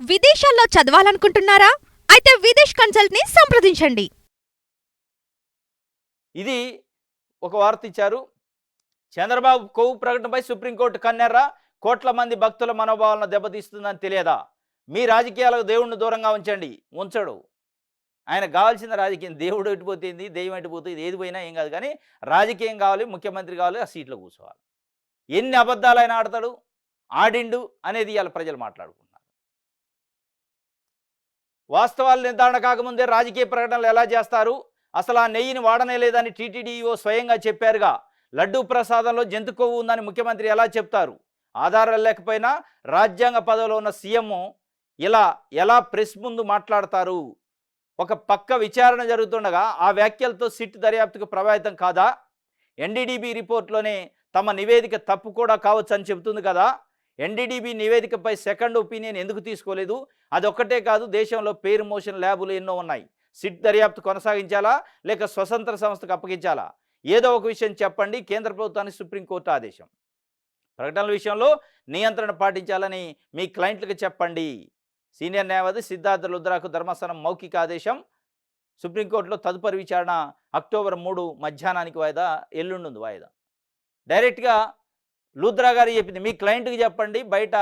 విదేశాల్లో చదవాలనుకుంటున్నారా? అయితే విదేశ్ కన్సల్ట్‌ని సంప్రదించండి. ఇది ఒక వార్త ఇచ్చారు. చంద్రబాబు కొవ్వు ప్రకటనపై సుప్రీంకోర్టు కన్నెర్ర, కోట్ల మంది భక్తుల మనోభావాలను దెబ్బతీస్తుందని తెలియదా? మీ రాజకీయాలకు దేవుణ్ణి దూరంగా ఉంచండి. ఉంచడు. ఆయనకు కావాల్సిన రాజకీయం. దేవుడు ఎటుపోతుంది, దెయ్యం ఎటుపోతుంది, ఏది పోయినా ఏం కాదు. కానీ రాజకీయం కావాలి, ముఖ్యమంత్రి కావాలి, ఆ సీట్లో కూర్చోవాలి. ఎన్ని అబద్ధాలు ఆయన ఆడతాడు, ఆడిండు అనేది ఇవాళ ప్రజలు మాట్లాడుకుంటున్నారు. వాస్తవాలు నిర్ధారణ కాకముందే రాజకీయ ప్రకటనలు ఎలా చేస్తారు? అసలు ఆ నెయ్యిని వాడనే లేదని టీటీడీఓ స్వయంగా చెప్పారుగా. లడ్డూ ప్రసాదంలో జంతు కొవ్వు ఉందని ముఖ్యమంత్రి ఎలా చెప్తారు? ఆధారాలు లేకపోయినా రాజ్యాంగ పదవిలో ఉన్న సీఎం ఎలా ప్రెస్ ముందు మాట్లాడతారు? ఒక పక్క విచారణ జరుగుతుండగా ఆ వ్యాఖ్యలతో సిట్ దర్యాప్తుకు ప్రభావితం కాదా? ఎన్డీడీబీ రిపోర్ట్లోనే తమ నివేదిక తప్పు కూడా కావచ్చు అని చెబుతుంది కదా. ఎన్డీడీబీ నివేదికపై సెకండ్ ఒపీనియన్ ఎందుకు తీసుకోలేదు? అదొక్కటే కాదు, దేశంలో పేరు మోషన్ ల్యాబులు ఎన్నో ఉన్నాయి. సిట్ దర్యాప్తు కొనసాగించాలా లేక స్వతంత్ర సంస్థకు అప్పగించాలా? ఏదో ఒక విషయం చెప్పండి. కేంద్ర ప్రభుత్వానికి సుప్రీంకోర్టు ఆదేశం. ప్రకటనల విషయంలో నియంత్రణ పాటించాలని మీ క్లయింట్లకు చెప్పండి. సీనియర్ న్యాయవాది సిద్ధార్థ లుద్రాకు ధర్మాసనం మౌఖిక ఆదేశం. సుప్రీంకోర్టులో తదుపరి విచారణ అక్టోబర్ 3 మధ్యాహ్నానికి వాయిదా, ఎల్లుండి వాయిదా. డైరెక్ట్గా లూద్రా గారు చెప్పింది, మీ క్లయింట్కి చెప్పండి, బయట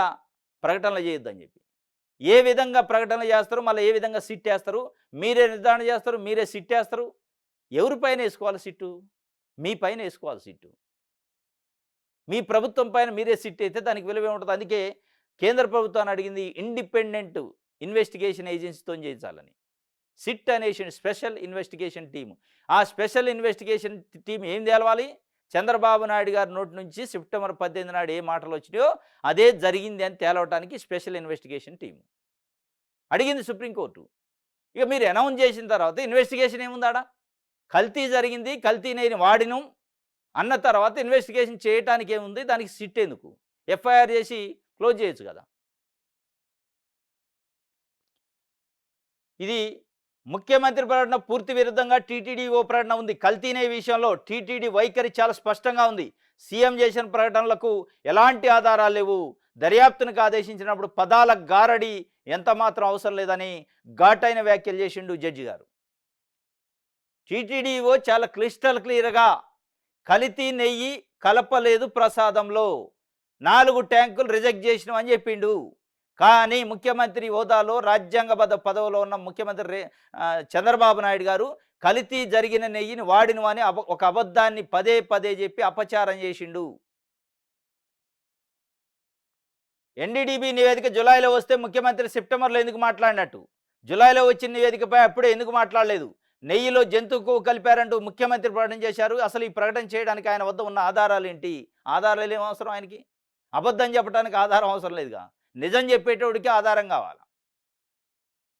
ప్రకటనలు చేయొద్దని చెప్పి. ఏ విధంగా ప్రకటనలు చేస్తారు, మళ్ళీ ఏ విధంగా సిట్ వేస్తారు, మీరే నిర్ధారణ చేస్తారు, మీరే సిట్ వేస్తారు. ఎవరిపైన వేసుకోవాలి సిట్టు? మీ పైన వేసుకోవాలి సిట్టు. మీ ప్రభుత్వం పైన మీరే సిట్ అయితే దానికి విలువ ఏముంటుంది? అందుకే కేంద్ర ప్రభుత్వాన్ని అడిగింది ఇండిపెండెంట్ ఇన్వెస్టిగేషన్ ఏజెన్సీతో చేయించాలని. సిట్ అనే స్పెషల్ ఇన్వెస్టిగేషన్ టీము. ఆ స్పెషల్ ఇన్వెస్టిగేషన్ టీం ఏం తేలవాలి? చంద్రబాబు నాయుడు గారి నోటి నుంచి సెప్టెంబర్ 18 నాడు ఏ మాటలు వచ్చినాయో అదే జరిగింది అని తేలవటానికి స్పెషల్ ఇన్వెస్టిగేషన్ టీము అడిగింది సుప్రీంకోర్టు. ఇక మీరు అనౌన్స్ చేసిన తర్వాత ఇన్వెస్టిగేషన్ ఏముందాడా? కల్తీ జరిగింది, కల్తీ నేను వాడినం అన్న తర్వాత ఇన్వెస్టిగేషన్ చేయటానికి ఏముంది? దానికి సిట్ ఎందుకు? ఎఫ్ఐఆర్ చేసి క్లోజ్ చేయొచ్చు కదా. ఇది ముఖ్యమంత్రి ప్రకటన పూర్తి విరుద్ధంగా టీటీడీఓ ప్రకటన ఉంది. కల్తీనే విషయంలో టీటీడీ వైఖరి చాలా స్పష్టంగా ఉంది. సీఎం చేసిన ప్రకటనలకు ఎలాంటి ఆధారాలు లేవు. దర్యాప్తునికి ఆదేశించినప్పుడు పదాల గారడి ఎంత మాత్రం అవసరం లేదని ఘాటైన వ్యాఖ్యలు చేసిండు జడ్జి గారు. టీటీడీఓ చాలా క్లియర్గా కల్తీ నెయ్యి కలపలేదు ప్రసాదంలో, 4 ట్యాంకులు రిజెక్ట్ చేసినాం అని చెప్పిండు. కానీ ముఖ్యమంత్రి హోదాలో రాజ్యాంగబద్ధ పదవిలో ఉన్న ముఖ్యమంత్రి చంద్రబాబు నాయుడు గారు కల్తీ జరిగిన నెయ్యిని వాడిను అని ఒక అబద్ధాన్ని పదే పదే చెప్పి అపచారం చేసిండు. ఎన్డీడీబీ నివేదిక జులైలో వస్తే ముఖ్యమంత్రి సెప్టెంబర్లో ఎందుకు మాట్లాడినట్టు? జులైలో వచ్చిన నివేదికపై అప్పుడే ఎందుకు మాట్లాడలేదు? నెయ్యిలో జంతు కొవ్వు కలిపారంటూ ముఖ్యమంత్రి ప్రకటన చేశారు. అసలు ఈ ప్రకటన చేయడానికి ఆయన వద్ద ఉన్న ఆధారాలు ఏంటి? ఆధారాలు ఏం అవసరం ఆయనకి? అబద్ధం చెప్పడానికి ఆధారం అవసరం లేదుగా. నిజం చెప్పేటోడికి ఆధారం కావాలి.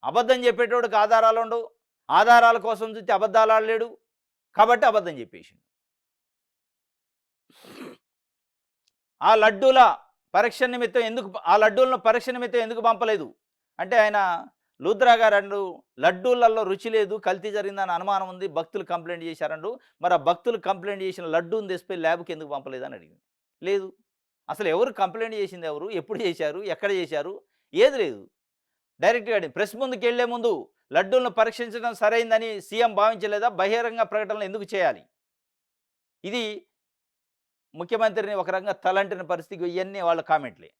అబద్ధం చెప్పేటోడికి ఆధారాలు ఉండవు. ఆధారాల కోసం చూస్తే అబద్ధాలు ఆడలేడు కాబట్టి అబద్ధం చెప్పేసిండు. ఆ లడ్డూల పరీక్ష నిమిత్తం ఎందుకు పంపలేదు అంటే ఆయన లూద్రా గారు అండు లడ్డూలలో రుచి లేదు, కల్తీ జరిగిందని అనుమానం ఉంది, భక్తులు కంప్లైంట్ చేశారండు. మరి ఆ భక్తులు కంప్లైంట్ చేసిన లడ్డూని తెసిపోయి ల్యాబ్కి ఎందుకు పంపలేదని అడిగింది. లేదు, అసలు ఎవరు కంప్లైంట్ చేసింది, ఎవరు, ఎప్పుడు చేశారు, ఎక్కడ చేశారు, ఏది లేదు. డైరెక్ట్గా ప్రెస్ ముందుకు వెళ్లే ముందు లడ్డూలను పరీక్షించడం సరైందని సీఎం భావించలేదా? బహిరంగ ప్రకటనలు ఎందుకు చేయాలి? ఇది ముఖ్యమంత్రిని ఒక రకంగా తలంటిన పరిస్థితి. ఇవన్నీ వాళ్ళ కామెంట్లే.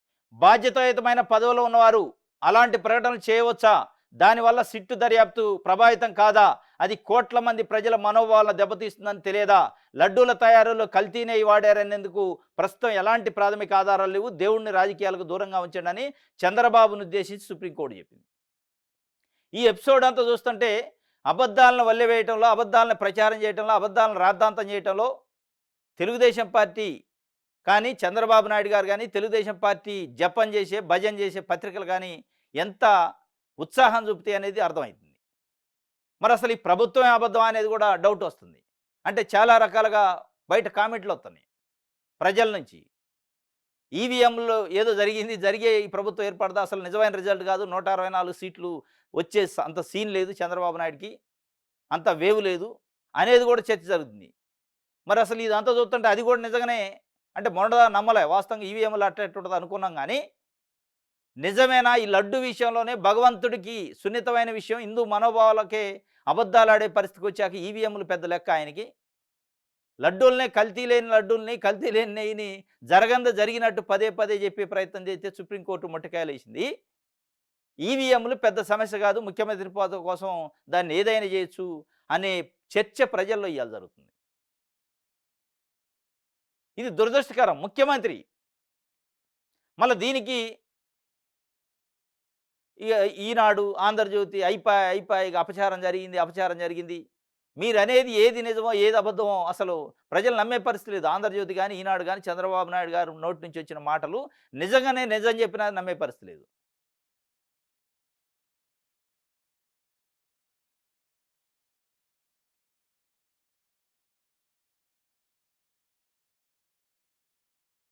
బాధ్యతాయుతమైన పదవిలో ఉన్నవారు అలాంటి ప్రకటనలు చేయవచ్చా? దానివల్ల సిట్టు దర్యాప్తు ప్రభావితం కాదా? అది కోట్ల మంది ప్రజల మనోభావాలను దెబ్బతీస్తుందని తెలియదా? లడ్డూల తయారీలో కల్తీ నెయ్యి వాడారనేందుకు ప్రస్తుతం ఎలాంటి ప్రాథమిక ఆధారాలు లేవు. దేవుడిని రాజకీయాలకు దూరంగా ఉంచండి అని చంద్రబాబును ఉద్దేశించి సుప్రీంకోర్టు చెప్పింది. ఈ ఎపిసోడ్ అంతా చూస్తుంటే అబద్ధాలను వల్లెవేయటంలో, అబద్ధాలను ప్రచారం చేయటంలో, అబద్ధాలను రాద్ధాంతం చేయటంలో తెలుగుదేశం పార్టీ కానీ, చంద్రబాబు నాయుడు గారు కానీ, తెలుగుదేశం పార్టీ జపం చేసే, భజన చేసే పత్రికలు కానీ ఎంత ఉత్సాహం చూపుతాయి అనేది అర్థమవుతుంది. మరి అసలు ఈ ప్రభుత్వమే అబద్ధం అనేది కూడా డౌట్ వస్తుంది. అంటే చాలా రకాలుగా బయట కామెంట్లు వస్తున్నాయి ప్రజల నుంచి. ఈవీఎంలో ఏదో జరిగే ఈ ప్రభుత్వం ఏర్పడదా, అసలు నిజమైన రిజల్ట్ కాదు, 164 సీట్లు వచ్చే అంత సీన్ లేదు చంద్రబాబు నాయుడికి, అంత వేవ్ లేదు అనేది కూడా చర్చ జరుగుతుంది. మరి అసలు ఇదంతా చూస్తుంటే అది కూడా నిజంగానే అంటే మొన్నదా నమ్మలే. వాస్తవంగా ఈవీఎంలు అట్టేట్టుంటుంది అనుకున్నాం. కానీ నిజమేనా ఈ లడ్డు విషయంలోనే భగవంతుడికి సున్నితమైన విషయం హిందూ మనోభావాలకే అబద్ధాలాడే పరిస్థితికి వచ్చాక ఈవీఎంలు పెద్ద లెక్క ఆయనకి. లడ్డూలనే కల్తీ లేని లడ్డూల్ని, కల్తీ లేని నెయ్యిని జరిగినట్టు పదే పదే చెప్పే ప్రయత్నం చేస్తే సుప్రీంకోర్టు మొట్టికాయలేసింది. ఈవీఎంలు పెద్ద సమస్య కాదు, ముఖ్యమంత్రి పదవి కోసం దాన్ని ఏదైనా చేయొచ్చు అనే చర్చ ప్రజల్లో ఇవాళ జరుగుతుంది. ఇది దురదృష్టకరం. ముఖ్యమంత్రి మళ్ళీ దీనికి ఇక ఈనాడు, ఆంధ్రజ్యోతి అయిపాయి ఇక అపచారం జరిగింది. మీరనేది ఏది నిజమో, ఏది అబద్ధమో అసలు ప్రజలు నమ్మే పరిస్థితి లేదు. ఆంధ్రజ్యోతి గాని, ఈనాడు గాని, చంద్రబాబు నాయుడు గారు నోటి నుంచి వచ్చిన మాటలు నిజంగానే నిజం చెప్పినా నమ్మే పరిస్థితి లేదు.